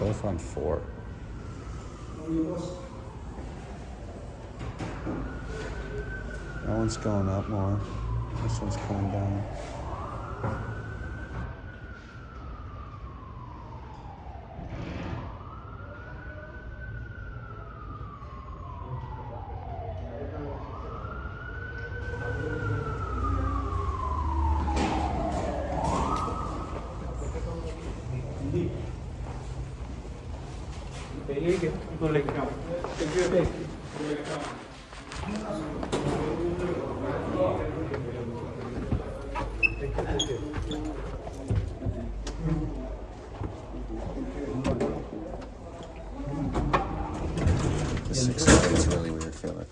both on 4. That one's going up more. This one's coming down. The 6 is really weird, feel it.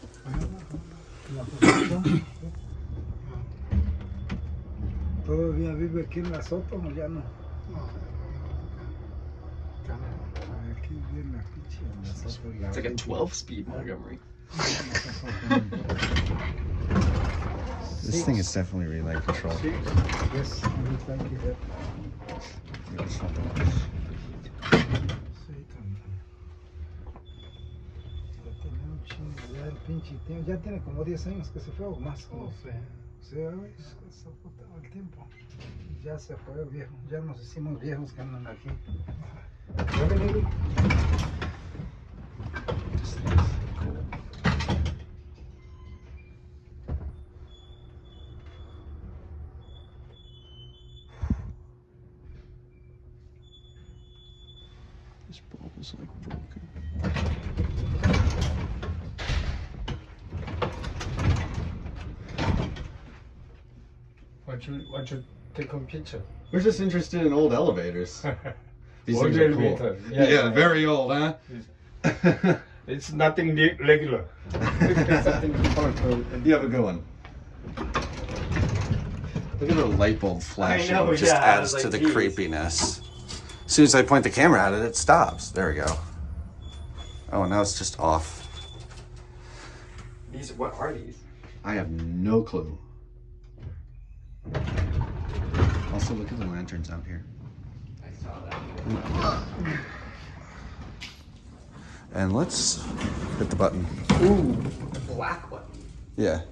¿Todavía vive aquí en la Soto o ya no? Aquí vive en la pinche en la Soto. It's like a 12-speed Montgomery. This thing is definitely relay control. Yes, thank you. Maybe something else. Ya el pinche ya tiene como 10 años que se fue o más. No sé. Se fue todo el tiempo. Ya se fue viejo. Ya nos hicimos viejos que andan aquí. This bulb is like broken. Why you take a picture? We're just interested in old elevators. These Old things are cool. elevator. Yeah, very old, huh? It's nothing regular. It's something important. You have a good one. Look at the light bulb flashing. I know, It just yeah, adds like to the these. creepiness. As soon as I point the camera at it, it stops. There we go. Oh, now it's just off. What are these? I have no clue. Also, look at the lanterns out here. I saw that. And let's hit the button. Ooh, the black one. Yeah.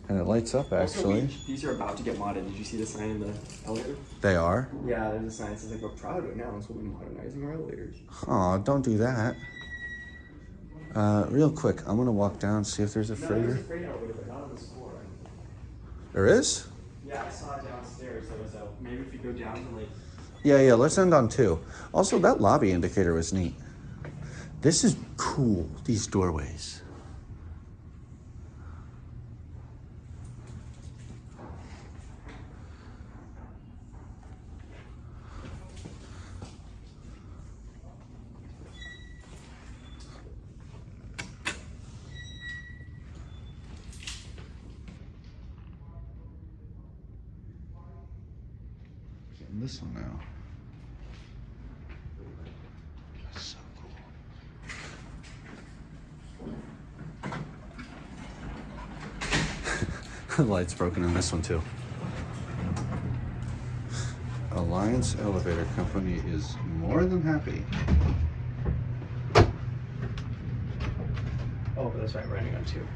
And it lights up, actually. Also, these are about to get modded. Did you see the sign in the elevator? They are? Yeah, there's a sign that says, like, we're proud to announce we'll be modernizing our elevators. Aw, don't do that. Real quick, I'm gonna walk down, see if there's a No, freighter. there's a freight elevator, but not on this floor. There is? Yeah, I saw it downstairs. So maybe if we go down to, like... Yeah, let's end on 2. Also, that lobby indicator was neat. This is cool, these doorways. Getting this one now. That's so cool. The light's broken in this one too. Alliance Elevator Company is more than happy. Oh, but that's right, we're ending on 2.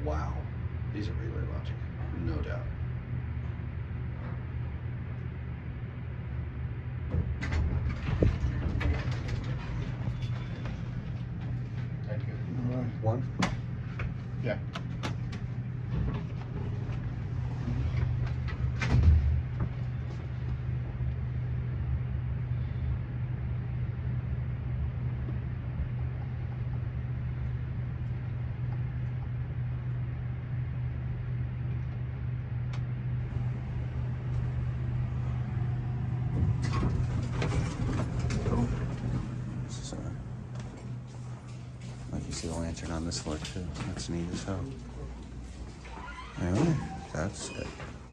Wow. These are relay logic, no doubt. Thank you. One? Yeah. So, like you see the lantern on this floor too. That's neat as hell. Anyway, that's it.